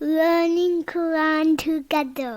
learning Quran together.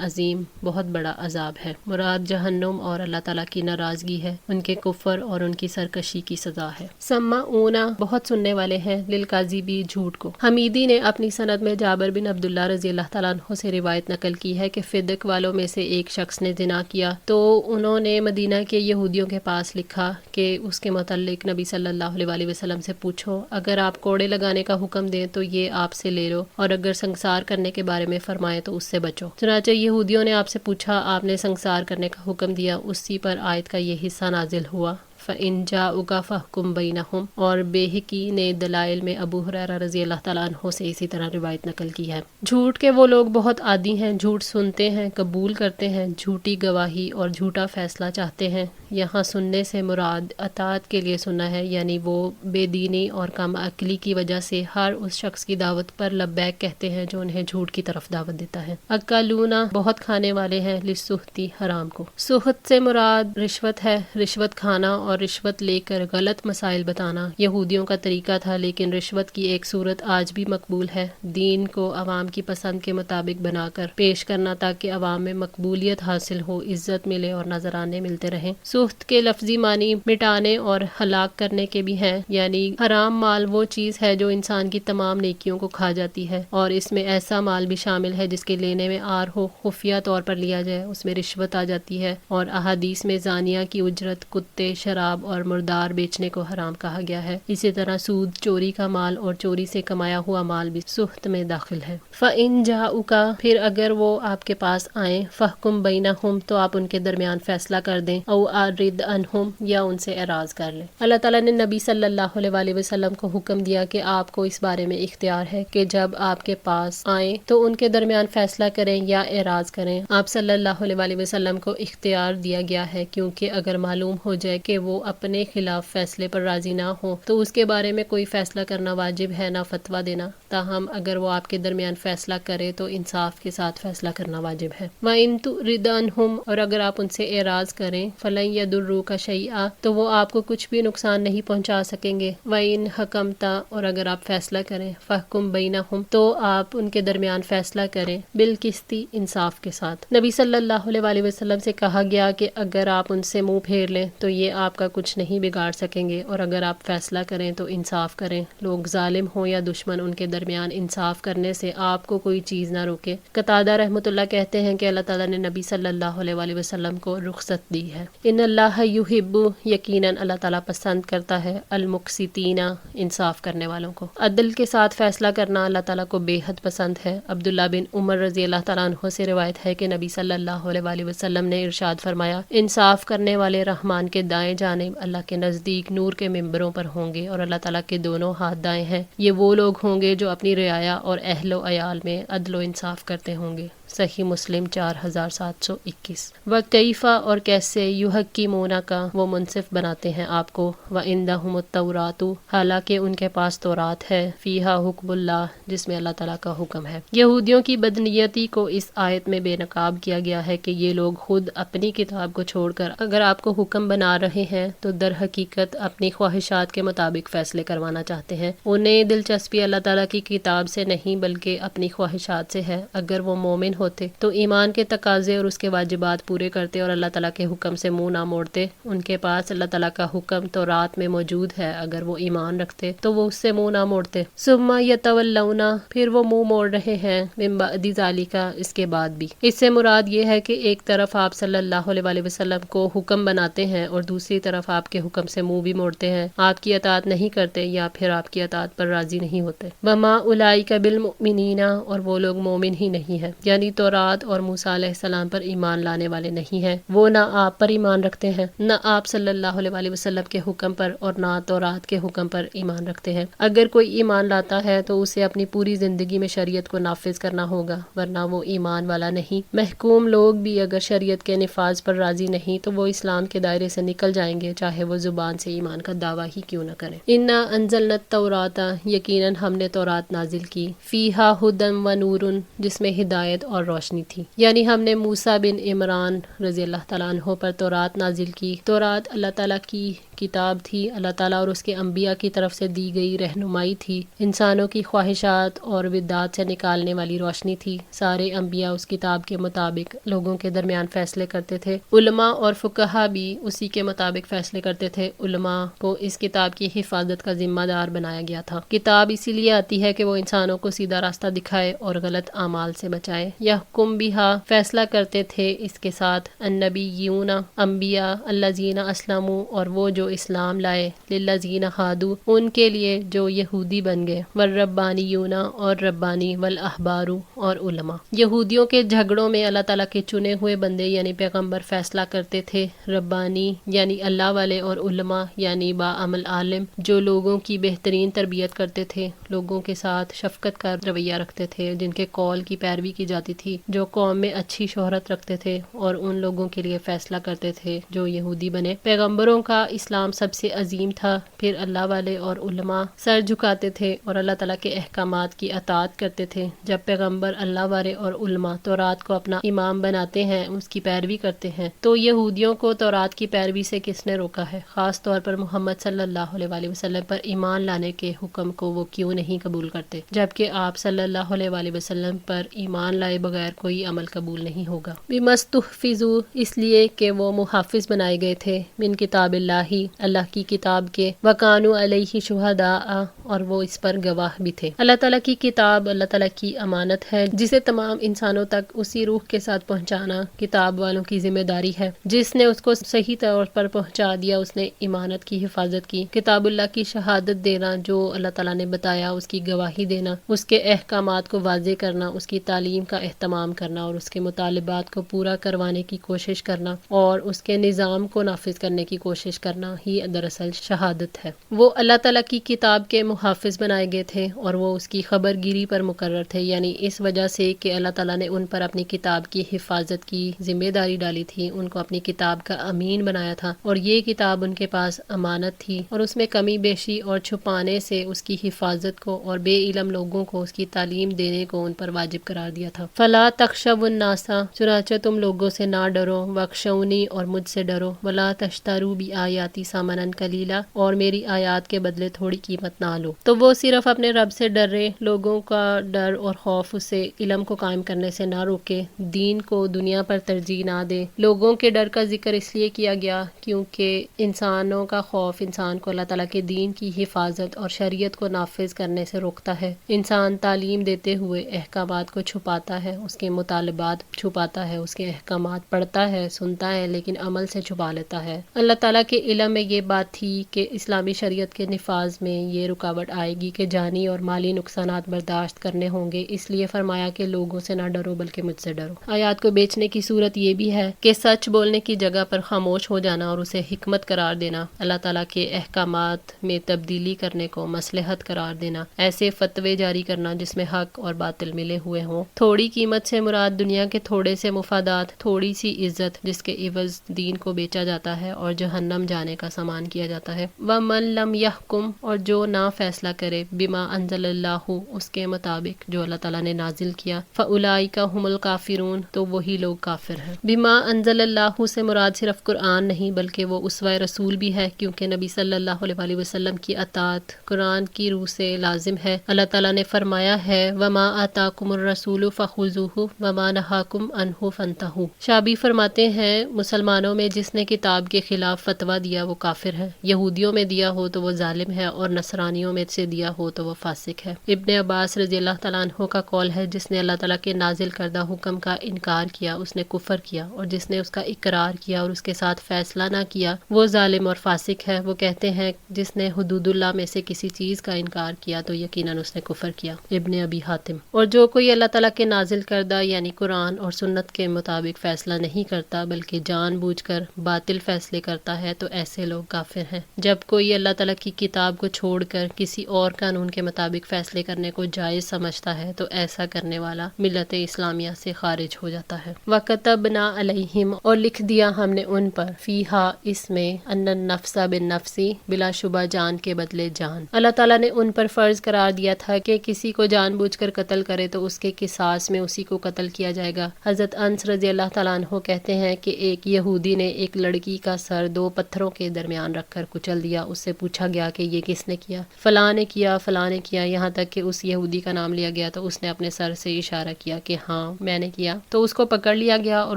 عظیم، بہت بڑا عذاب ہے۔ مراد جہنم اور اللہ تعالیٰ کی ناراضگی ہے، ان کے کفر اور ان کی سرکشی کی سزا ہے۔ سمعون، بہت سننے والے ہیں، للکاذبی، جھوٹ کو۔ حمیدی نے اپنی سند میں جابر بن عبداللہ رضی اللہ تعالیٰ عنہ سے روایت نقل کی ہے کہ فدق والوں میں سے ایک شخص نے زنا کیا تو انہوں نے مدینہ کے یہودیوں کے پاس لکھا کہ اس کے متعلق نبی صلی اللہ علیہ وسلم سے پوچھو، اگر آپ کوڑے لگانے کا حکم دیں تو یہ آپ سے لے لو، اور اگر سنگسار کرنے کے بارے میں فرمائے تو اس سے بچو۔ چنانچہ یہودیوں نے آپ سے پوچھا، آپ نے سنگسار کرنے کا حکم دیا، اسی پر آیت کا یہ حصہ نازل ہوا، فَإِن جَاءُوكَ فَاحْكُم بَيْنَهُمْ۔ اور بیہقی نے دلائل میں ابو ہریرہ رضی اللہ تعالیٰ عنہ سے اسی طرح روایت نقل کی ہے۔ جھوٹ کے وہ لوگ بہت عادی ہیں، جھوٹ سنتے ہیں، قبول کرتے ہیں، جھوٹی گواہی اور جھوٹا فیصلہ چاہتے ہیں۔ یہاں سننے سے مراد اطاعت کے لیے سنا ہے، یعنی وہ بے دینی اور کم عقلی کی وجہ سے ہر اس شخص کی دعوت پر لبیک کہتے ہیں جو انہیں جھوٹ کی طرف دعوت دیتا ہے۔ اکلونا، بہت کھانے والے ہیں، للسحتی، حرام کو۔ سحت سے مراد رشوت ہے، رشوت کھانا اور رشوت لے کر غلط مسائل بتانا یہودیوں کا طریقہ تھا، لیکن رشوت کی ایک صورت آج بھی مقبول ہے، دین کو عوام کی پسند کے مطابق بنا کر پیش کرنا تاکہ عوام میں مقبولیت حاصل ہو، عزت ملے اور نذرانے ملتے رہیں۔ سحت کے لفظی معنی مٹانے اور ہلاک کرنے کے بھی ہیں، یعنی حرام مال وہ چیز ہے جو انسان کی تمام نیکیوں کو کھا جاتی ہے، اور اس میں ایسا مال بھی شامل ہے جس کے لینے میں عار ہو، خفیہ طور پر لیا جائے، اس میں رشوت آ جاتی ہے، اور احادیث میں زانیہ کی اجرت، کتے، شراب اور مردار بیچنے کو حرام کہا گیا ہے۔ اسی طرح سود، چوری کا مال اور چوری سے کمایا ہوا مال بھی سحت میں داخل ہے۔ فَإِن جَاءُوكَ، پھر اگر وہ آپ کے پاس آئیں، فَاحْكُم بَيْنَهُمْ، تو آپ ان کے درمیان فیصلہ کر دیں، او اعرض عنہم، یا ان سے اعراض کر لیں۔ اللہ تعالیٰ نے نبی صلی اللہ علیہ وسلم کو حکم دیا کہ آپ کو اس بارے میں اختیار ہے کہ جب آپ کے پاس آئیں تو ان کے درمیان فیصلہ کریں یا اعراض کریں۔ آپ صلی اللہ علیہ وسلم کو اختیار دیا گیا ہے، کیونکہ اگر معلوم ہو جائے کہ وہ اپنے خلاف فیصلے پر راضی نہ ہو تو اس کے بارے میں کوئی فیصلہ کرنا واجب ہے، نہ فتویٰ دینا۔ تاہم اگر وہ آپ کے درمیان فیصلہ کرے تو انصاف کے ساتھ فیصلہ کرنا واجب ہے۔ وَإِن تُعْرِضْ عَنْهُمْ، اور اگر آپ ان سے اعراض کریں، فَلَن يَضُرُّوكَ شَيْئًا، تو وہ آپ کو کچھ بھی نقصان نہیں پہنچا سکیں گے۔ وَإِن حَكَمْتَ، اور اگر آپ فیصلہ کریں، فَاحْكُم بَيْنَهُمْ، تو آپ ان کے درمیان فیصلہ کریں، بالقسط، انصاف کے ساتھ۔ نبی صلی اللہ علیہ وسلم سے کہا گیا کہ اگر آپ ان سے منہ پھیر لیں تو یہ آپ کا کچھ نہیں بگاڑ سکیں گے، اور اگر آپ فیصلہ کریں تو انصاف کریں، لوگ ظالم ہوں یا دشمن، ان کے درمیان انصاف کرنے سے آپ کو کوئی چیز نہ روکے۔ قتادہ رحمۃ اللہ کہتے ہیں کہ اللہ تعالیٰ نے نبی صلی اللہ علیہ وسلم کو رخصت دی ہے۔ ان اللہ یحب، یقیناً اللہ تعالیٰ پسند کرتا ہے، المقسطین، انصاف کرنے والوں کو۔ عدل کے ساتھ فیصلہ کرنا اللہ تعالیٰ کو بے حد پسند ہے۔ عبداللہ بن عمر رضی اللہ تعالیٰ عنہ سے روایت ہے کہ نبی صلی اللہ علیہ وسلم نے ارشاد فرمایا، انصاف کرنے والے رحمان کے دائیں جانب اللہ کے نزدیک نور کے ممبروں پر ہوں گے، اور اللہ تعالیٰ کے دونوں ہاتھ دائیں ہیں۔ یہ وہ لوگ ہوں گے جو اپنی رعایا اور اہل و عیال میں عدل و انصاف کرتے ہوں گے۔ صحیح مسلم 4721۔ وَکیفَ، اور کیسے، یحکمونک، وہ منصف بناتے ہیں آپ کو، وَعندہم التوراۃ، حالانکہ ان کے پاس تورات ہے، فیہا حکم اللہ، جس میں اللہ تعالیٰ کا حکم ہے۔ یہودیوں کی بدنیتی کو اس آیت میں بے نقاب کیا گیا ہے کہ یہ لوگ خود اپنی کتاب کو چھوڑ کر اگر آپ کو حکم بنا رہے ہیں تو در حقیقت اپنی خواہشات کے مطابق فیصلے کروانا چاہتے ہیں۔ انہیں دلچسپی اللہ تعالیٰ کی کتاب سے نہیں بلکہ اپنی خواہشات سے ہے۔ اگر وہ مومن ہوتے تو ایمان کے تقاضے اور اس کے واجبات پورے کرتے اور اللہ تعالیٰ کے حکم سے منہ نہ موڑتے۔ ان کے پاس اللہ تعالیٰ کا حکم تورات میں موجود ہے، اگر وہ ایمان رکھتے تو وہ اس سے منہ نہ موڑتے۔ ثم یتولون، پھر وہ منہ موڑ رہے ہیں، من بعد ذالک، اس کے بعد بھی۔ اس سے مراد یہ ہے کہ ایک طرف آپ صلی اللہ علیہ وسلم کو حکم بناتے ہیں اور دوسری طرف آپ کے حکم سے منہ بھی موڑتے ہیں، آپ کی اطاعت نہیں کرتے یا پھر آپ کی اطاعت پر راضی نہیں ہوتے۔ وما اولئک بالمؤمنین، اور وہ لوگ مومن ہی نہیں ہیں، یعنی تورات اور موسیٰ علیہ السلام پر ایمان لانے والے نہیں ہیں۔ وہ نہ آپ پر ایمان رکھتے ہیں، نہ آپ صلی اللہ علیہ وسلم کے حکم پر، اور نہ تورات کے حکم پر ایمان رکھتے ہیں۔ اگر کوئی ایمان لاتا ہے تو اسے اپنی پوری زندگی میں شریعت کو نافذ کرنا ہوگا، ورنہ وہ ایمان والا نہیں۔ محکوم لوگ بھی اگر شریعت کے نفاذ پر راضی نہیں تو وہ اسلام کے دائرے سے نکل جائیں گے، چاہے وہ زبان سے ایمان کا دعویٰ ہی کیوں نہ کریں۔ انا انزلنا التوراۃ، یقیناً ہم نے تورات نازل کی، فیہا ھدی و نور، جس میں ہدایت اور روشنی تھی. یعنی ہم نے موسیٰ بن عمران رضی اللہ تعالیٰ عنہ پر تورات نازل کی. تورات اللہ تعالیٰ کی کتاب تھی، اللہ تعالیٰ اور اس کے انبیاء کی طرف سے دی گئی رہنمائی تھی، انسانوں کی خواہشات اور بدعات سے نکالنے والی روشنی تھی. سارے انبیاء اس کتاب کے مطابق لوگوں کے درمیان فیصلے کرتے تھے. علماء اور فقہا بھی اسی کے مطابق فیصلے کرتے تھے. علماء کو اس کتاب کی حفاظت کا ذمہ دار بنایا گیا تھا. کتاب اسی لیے آتی ہے کہ وہ انسانوں کو سیدھا راستہ دکھائے اور غلط اعمال سے بچائے. یحکم بہا فیصلہ کرتے تھے اس کے ساتھ النبیون انبیاء الذین اسلموا اور وہ جو اسلام لائے، للذین ہادو ان کے لیے جو یہودی بن گئے، والربانیون اور ربانی، والاحبار اور علماء. یہودیوں کے جھگڑوں میں اللہ تعالیٰ کے چنے ہوئے بندے یعنی پیغمبر فیصلہ کرتے تھے. ربانی یعنی اللہ والے اور علماء یعنی باعمل عالم جو لوگوں کی بہترین تربیت کرتے تھے، لوگوں کے ساتھ شفقت کا رویہ رکھتے تھے، جن کے قول کی پیروی کی جاتی تھی، جو قوم میں اچھی شہرت رکھتے تھے اور ان لوگوں کے لیے فیصلہ کرتے تھے جو یہودی بنے. پیغمبروں کا اسلام سب سے عظیم تھا. پھر اللہ والے اور علماء سر جھکاتے تھے اور اللہ تعالیٰ کے احکامات کی اطاعت کرتے تھے. جب پیغمبر اللہ والے اور علماء تورات کو اپنا امام بناتے ہیں، اس کی پیروی کرتے ہیں، تو یہودیوں کو تورات کی پیروی سے کس نے روکا ہے؟ خاص طور پر محمد صلی اللہ علیہ وآلہ وسلم پر ایمان لانے کے حکم کو وہ کیوں نہیں قبول کرتے، جبکہ آپ صلی اللہ علیہ وآلہ وسلم پر ایمان لائے بغیر کوئی عمل قبول نہیں ہوگا. بِمَسْتُحْفِظُوا اس لیے کہ وہ محافظ بنائے گئے تھے، من کتاب اللہ اللہ کی کتاب کے، وَكَانُوا عَلَيْهِ شُهَدَاءَ اور وہ اس پر گواہ بھی تھے. اللہ تعالیٰ کی کتاب اللہ تعالیٰ کی امانت ہے جسے تمام انسانوں تک اسی روح کے ساتھ پہنچانا کتاب والوں کی ذمہ داری ہے. جس نے اس کو صحیح طور پر پہنچا دیا اس نے امانت کی حفاظت کی. کتاب اللہ کی شہادت دینا، جو اللہ تعالیٰ نے بتایا اس کی گواہی دینا، اس کے احکامات کو واضح کرنا، اس کی تعلیم کا اہتمام کرنا اور اس کے مطالبات کو پورا کروانے کی کوشش کرنا اور اس کے نظام کو نافذ کرنے کی کوشش کرنا ہی دراصل شہادت ہے. وہ اللہ تعالیٰ کی کتاب کے محافظ بنائے گئے تھے اور وہ اس کی خبر گیری پر مقرر تھے، یعنی اس وجہ سے کہ اللہ تعالیٰ نے ان پر اپنی کتاب کی حفاظت کی ذمہ داری ڈالی تھی، ان کو اپنی کتاب کا امین بنایا تھا اور یہ کتاب ان کے پاس امانت تھی اور اس میں کمی بیشی اور چھپانے سے اس کی حفاظت کو اور بے علم لوگوں کو اس کی تعلیم دینے کو ان پر واجب قرار دیا تھا. فلا تخشوا الناس چنانچہ تم لوگوں سے نہ ڈرو، واخشونی اور مجھ سے ڈرو، ولا تشتروا بآیاتی ثمنا قلیلا اور میری آیات کے بدلے تھوڑی قیمت نہ لو. تو وہ صرف اپنے رب سے ڈر رہے، لوگوں کا ڈر اور خوف اسے علم کو قائم کرنے سے نہ روکے، دین کو دنیا پر ترجیح نہ دے. لوگوں کے ڈر کا ذکر اس لیے کیا گیا کیونکہ انسانوں کا خوف انسان کو اللہ تعالیٰ کے دین کی حفاظت اور شریعت کو نافذ کرنے سے روکتا ہے. انسان تعلیم دیتے ہوئے احکامات کو چھپاتا ہے، اس کے مطالبات چھپاتا ہے، اس کے احکامات پڑھتا ہے، سنتا ہے، لیکن عمل سے چھپا لیتا ہے. اللہ تعالیٰ کے علم میں یہ بات تھی کہ اسلامی شریعت کے نفاذ میں یہ رکاوٹ آئے گی کہ جانی اور مالی نقصانات برداشت کرنے ہوں گے، اس لیے فرمایا کہ لوگوں سے نہ ڈرو بلکہ مجھ سے ڈرو. آیات کو بیچنے کی صورت یہ بھی ہے کہ سچ بولنے کی جگہ پر خاموش ہو جانا اور اسے حکمت قرار دینا، اللہ تعالیٰ کے احکامات میں تبدیلی کرنے کو مصلحت قرار دینا، ایسے فتوے جاری کرنا جس میں حق اور باطل ملے ہوئے ہوں. تھوڑی قیمت سے مراد دنیا کے تھوڑے سے مفادات، تھوڑی سی عزت جس کے عوض دین کو بیچا جاتا ہے اور جہنم جانے کا سامان کیا جاتا ہے. وَمَن لَمْ يَحْكُمْ اور جو نہ فیصلہ کرے بِمَا أَنزَلَ اللَّهُ اس کے مطابق جو اللہ تعالیٰ نے نازل کیا، فَأُولَئِكَ هُمُ الْكَافِرُونَ تو وہی لوگ کافر ہیں. بِمَا أَنزَلَ اللَّهُ سے مراد صرف قرآن نہیں بلکہ وہ اسوہ رسول بھی ہے، کیونکہ نبی صلی اللہ علیہ وآلہ وسلم کی اطاعت قرآن کی روح سے لازم ہے. اللہ تعالیٰ نے فرمایا ہے وَمَا آتَاكُمُ الرَّسُولُ فَخُذُوهُ وَمَا نَهَاكُمْ عَنْهُ فَانْتَهُوا. شابی فرماتے ہیں مسلمانوں میں جس نے کتاب کے خلاف فتویٰ دیا وہ کافر ہے، یہودیوں میں دیا ہو تو وہ ظالم ہے اور نصرانیوں میں سے دیا ہو تو وہ فاسق ہے. ابن عباس رضی اللہ تعالیٰ عنہ کا قول ہے جس نے اللہ تعالیٰ کے نازل کردہ حکم کا انکار کیا اس نے کفر کیا، اور جس نے اس کا اقرار کیا اور اس کے ساتھ فیصلہ نہ کیا وہ ظالم اور فاسق ہے. وہ کہتے ہیں جس نے حدود اللہ میں سے کسی چیز کا انکار کیا تو یقیناً اس نے کفر کیا. ابن ابی حاتم. اور جو کوئی اللہ تعالیٰ کے نازل کردہ یعنی قرآن اور سنت کے مطابق فیصلہ نہیں کرتا بلکہ جان بوجھ کر باطل فیصلے کرتا ہے تو ایسے لوگ کافر ہیں. جب کوئی اللہ تعالیٰ کی کتاب کو چھوڑ کر کسی اور قانون کے مطابق فیصلے کرنے کو جائز سمجھتا ہے تو ایسا کرنے والا ملت اسلامیہ سے خارج ہو جاتا ہے. وَكَتَبْنَا عَلَيْهِمْ اور لکھ دیا ہم نے ان پر، فیہا اس میں، ان النفس بالنفس بلا شبہ جان کے بدلے جان. اللہ تعالیٰ نے ان پر فرض قرار دیا تھا کہ کسی کو جان بوجھ کر قتل کرے تو اس کے قصاص میں اسی کو قتل کیا جائے گا۔ حضرت انس رضی اللہ تعالیٰ عنہ کہتے ہیں کہ ایک یہودی نے ایک لڑکی کا سر 2 پتھروں کے درمیان رکھ کر کچل دیا۔ اس سے پوچھا گیا کہ یہ کس نے کیا؟ فلاں نے کیا، فلاں نے کیا، یہاں تک کہ اس یہودی کا نام لیا گیا تو اس نے اپنے سر سے اشارہ کیا کہ ہاں میں نے کیا، تو اس کو پکڑ لیا گیا اور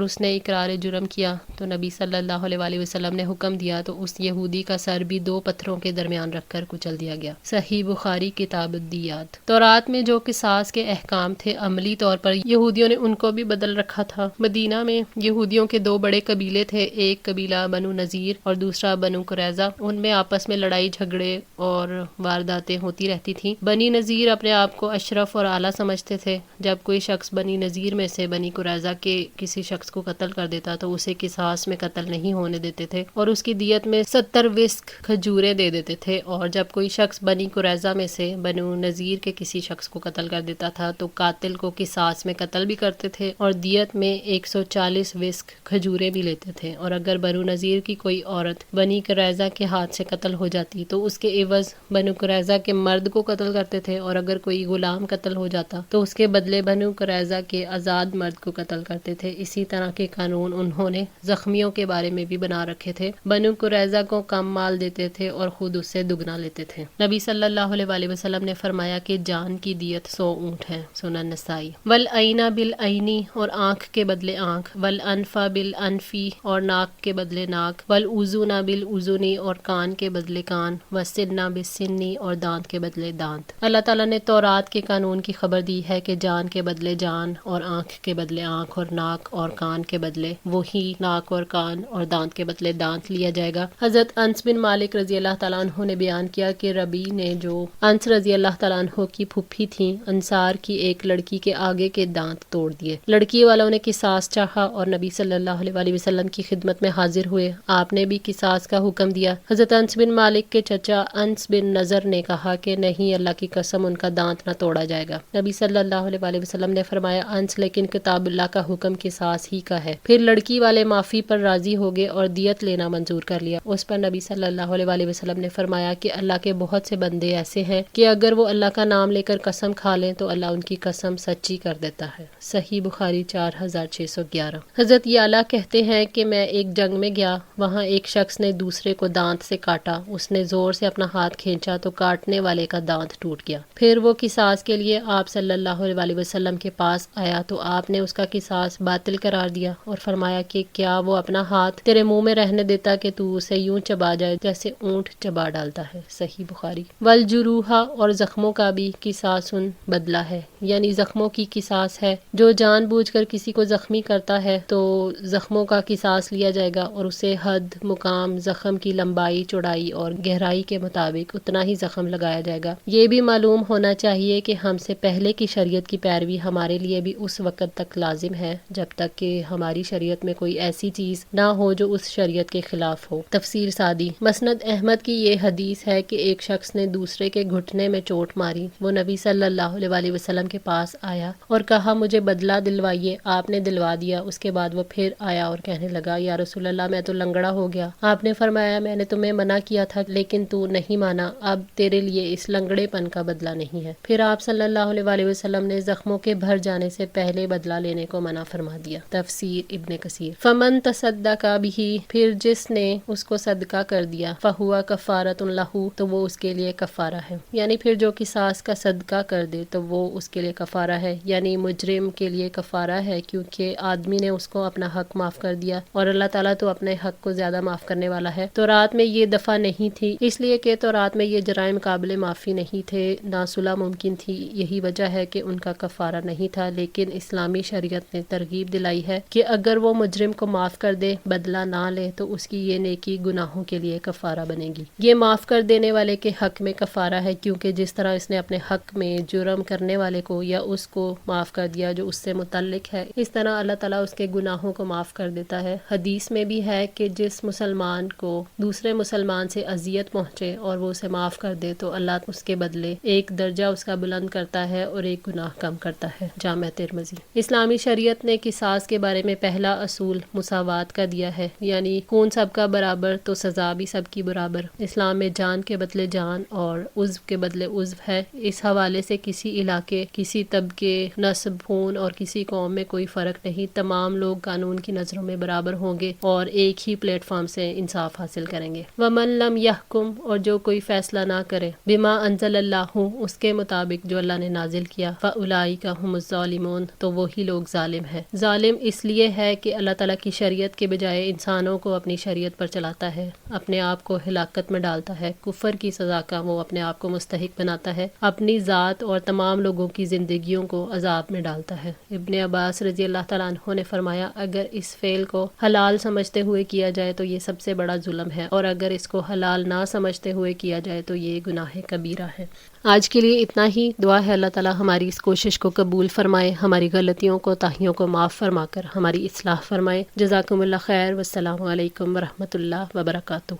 اس نے اقرار جرم کیا۔ تو نبی صلی اللہ علیہ وآلہ وسلم نے حکم دیا تو اس یہودی کا سر بھی 2 پتھروں کے درمیان رکھ کر کچل دیا گیا۔ صحیح بخاری کتاب الدیات۔ تورات میں جو قصاص کے احکام تھے عملی طور پر یہودیوں نے ان کو بھی بدل رکھا تھا۔ مدینہ میں یہودیوں کے 2 بڑے قبیلے تھے، ایک قبیلہ بنو نذیر اور دوسرا بنو قریظہ۔ ان میں آپس میں لڑائی جھگڑے اور وارداتیں ہوتی رہتی تھیں۔ بنی نذیر اپنے آپ کو اشرف اور اعلیٰ سمجھتے تھے۔ جب کوئی شخص بنی نذیر میں سے بنی قریظہ کے کسی شخص کو قتل کر دیتا تو اسے قصاص میں قتل نہیں ہونے دیتے تھے اور اس کی دیت میں 70 وسق کھجوریں دے دیتے تھے، اور جب کوئی شخص بنی قریظہ میں سے بنو نذیر کے کسی شخص کو قتل کر دیتا تھا تو قاتل کو قصاص میں قتل بھی کرتے تھے اور دیت میں 140 وسق کھجوریں بھی لیتے تھے، اور اگر بنو نذیر کی کوئی عورت بنی قریظہ کے ہاتھ سے قتل ہو جاتی تو اس کے عوض بنو قریظہ کے مرد کو قتل کرتے تھے، اور اگر کوئی غلام قتل ہو جاتا تو اس کے بدلے بنو قریظہ کے آزاد مرد کو قتل کرتے تھے۔ اسی طرح کے قانون انہوں نے زخمیوں کے بارے میں بھی بنا رکھے تھے۔ بنو قریظہ کو کم مال دیتے تھے اور خود اس سے دگنا لیتے تھے۔ نبی صلی اللہ علیہ وآلہ وسلم نے فرمایا کہ جان کی دیت 100 اونٹ ہے، سنن نسائی۔ والعین بالعینی، اور آنکھ کے بدلے آنکھ، والانف بالانفی، اور ناک کے بدلے ناک، والاذن بالاذنی، اور کان کے بدلے کان، والسن بالسنی، اور دانت کے بدلے دانت۔ اللہ تعالیٰ نے تورات کے قانون کی خبر دی ہے کہ جان کے بدلے جان اور آنکھ کے بدلے آنکھ اور ناک اور کان کے بدلے وہی ناک اور کان اور دانت کے بدلے دانت لیا جائے گا۔ حضرت انس بن مالک رضی اللہ تعالیٰ عنہ نے بیان کیا کہ ربی نے، جو انس رضی اللہ تعالیٰ عنہ کی پھوپھی تھیں، انصار کی ایک لڑکی کے آگے کے دانت توڑ دیے۔ لڑکی والوں نے قصاص چاہا اور نبی صلی اللہ علیہ وآلہ وسلم کی خدمت میں حاضر ہوئے۔ آپ نے بھی قصاص کا حکم دیا۔ حضرت انس بن مالک کے چچا انس بن نضر نے کہا کہ نہیں، اللہ کی قسم ان کا دانت نہ توڑا جائے گا۔ نبی صلی اللہ علیہ وآلہ وسلم نے فرمایا انس، لیکن کتاب اللہ کا حکم قصاص ہی کا ہے۔ پھر لڑکی والے معافی پر راضی ہو گئے اور دیت لینا منظور کر لیا۔ اس پر نبی صلی اللہ علیہ وآلہ وسلم نے فرمایا کہ اللہ کے بہت سے بندے ایسے ہیں کہ اگر وہ اللہ کا نام لے کر قسم کھا لیں تو اللہ ان کی قسم سچی کر دیتا ہے۔ صحیح بخاری 4611۔ حضرت یعلا کہتے ہیں کہ میں ایک جنگ میں گیا، وہاں ایک شخص نے دوسرے کو دانت سے کاٹا، اس نے زور سے اپنا ہاتھ کھینچا تو کاٹنے والے کا دانت ٹوٹ گیا۔ پھر وہ قصاص کے لیے آپ صلی اللہ علیہ وآلہ وسلم کے پاس آیا تو آپ نے اس کا قصاص باطل قرار دیا اور فرمایا کہ کیا وہ اپنا ہاتھ تیرے منہ میں رہنے دیتا کہ تو اسے یوں چبا جائے جیسے اونٹ چبا ڈالتا ہے۔ صحیح بخاری۔ والجروحہ، اور زخموں کا بھی قصاص بدلہ ہے، یعنی زخموں کی قصاص ہے۔ جو جان بوجھ کر کسی کو زخمی کرتا ہے تو زخموں کا قصاص لیا جائے گا اور اسے حد، مقام، زخم کی لمبائی، چوڑائی اور گہرائی کے مطابق اتنا ہی زخم لگایا جائے گا۔ یہ بھی معلوم ہونا چاہیے کہ ہم سے پہلے کی شریعت کی پیروی ہمارے لیے بھی اس وقت تک لازم ہے جب تک کہ ہماری شریعت میں کوئی ایسی چیز نہ ہو جو اس شریعت کے خلاف ہو۔ تفسیر سعدی۔ مسند احمد کی یہ حدیث ہے کہ ایک شخص نے دوسرے کے گھٹنے میں چوٹ ماری، وہ نبی صلی اللہ علیہ وآلہ وسلم کے پاس آیا اور کہا مجھے بدلہ دلوائیے۔ آپ نے دلوا دیا۔ اس کے بعد وہ پھر آیا اور کہنے لگا یا رسول اللہ، میں تو لنگڑا ہو گیا۔ آپ نے فرمایا میں نے تمہیں منع کیا تھا لیکن تو نہیں مانا، اب تیرے لیے اس لنگڑے پن کا بدلہ نہیں ہے۔ پھر آپ صلی اللہ علیہ وآلہ وسلم نے زخموں کے بھر جانے سے پہلے بدلہ لینے کو منع فرما دیا۔ تفسیر ابن کثیر۔ فمن تصدق بہ، پھر جس نے اس کو صدقہ کر دیا، فہو کفارۃ لہ، تو وہ اس کے لیے کفارہ ہے، یعنی پھر جو قصاص کا صدقہ کر دے تو وہ اس کے لیے کفارہ ہے، یعنی مجرم کے لیے کفارہ ہے کیونکہ آدمی نے اس کو اپنا حق معاف کر دیا اور اللہ تعالیٰ تو اپنے حق کو زیادہ معاف کرنے والا ہے۔ تورات میں یہ دفعہ نہیں تھی اس لیے کہ تورات میں یہ جرائم قابل معافی نہیں تھے، نہ صلح ممکن تھی، یہی وجہ ہے کہ ان کا کفارہ نہیں تھا، لیکن اسلامی شریعت نے ترغیب دلائی ہے کہ اگر وہ مجرم کو معاف کر دے، بدلہ نہ لے، تو اس کی یہ نیکی گناہوں کے لیے کفارہ بنے گی۔ یہ معاف کر دینے والے کے حق میں کفارہ ہے کیونکہ جس طرح اس نے اپنے حق میں جرم کرنے والے کو یا اس کو معاف کر دیا جو اس سے متعلق ہے، اس طرح اللہ تعالیٰ اس کے گناہوں کو معاف کر دیتا ہے۔ حدیث میں بھی ہے کہ جس مسلمان کو دوسرے مسلمان سے اذیت پہنچے اور وہ اسے معاف کر دے تو اللہ اس کے بدلے ایک درجہ اس کا بلند کرتا ہے اور ایک گناہ کم کرتا ہے۔ جامع ترمذی۔ اسلامی شریعت نے قصاص کے بارے میں پہلا اصول مساوات کا دیا ہے، یعنی خون سب کا برابر تو سزا بھی سب کی برابر۔ اسلام میں جان کے بدلے جان اور عضو کے بدلے عضو ہے۔ اس حوالے سے کسی علاقے، کسی طبقے، نسل نسب، خون اور کسی قوم میں کوئی فرق نہیں، تمام لوگ قانون کی نظروں میں برابر ہوں گے اور ایک ہی پلیٹ فارم سے انصاف حاصل کریں گے۔ وَمَن لَّمْ يَحْكُمْ، اور جو کوئی فیصلہ نہ کرے، بِمَا أَنزَلَ اللَّهُ، اس کے مطابق جو اللہ نے نازل کیا، فَأُولَٰئِکَ هُمُ الظَّالِمُونَ، تو وہی لوگ ظالم ہیں۔ ظالم اس لیے ہے کہ اللہ تعالیٰ کی شریعت کے بجائے انسانوں کو اپنی شریعت پر چلاتا ہے، اپنے آپ کو ہلاکت میں ڈالتا ہے، کفر کی سزا کا وہ اپنے آپ کو مستحق بناتا ہے، اپنی ذات اور تمام لوگوں کی زندگیوں کو عذاب میں ڈالتا ہے۔ ابن عباس رضی اللہ تعالیٰ عنہ نے فرمایا، اگر اس فعل کو حلال سمجھتے ہوئے کیا جائے تو یہ سب سے بڑا ظلم ہے، اور اگر اس کو حلال نہ سمجھتے ہوئے کیا جائے تو یہ گناہ کبیرہ ہے۔ آج کے لیے اتنا ہی۔ دعا ہے اللہ تعالیٰ ہماری اس کوشش کو قبول فرمائے، ہماری غلطیوں کو، تاہیوں کو معاف فرما کر ہماری اصلاح فرمائے۔ جزاکم اللہ خیر، والسلام علیکم ورحمۃ اللہ وبرکاتہ۔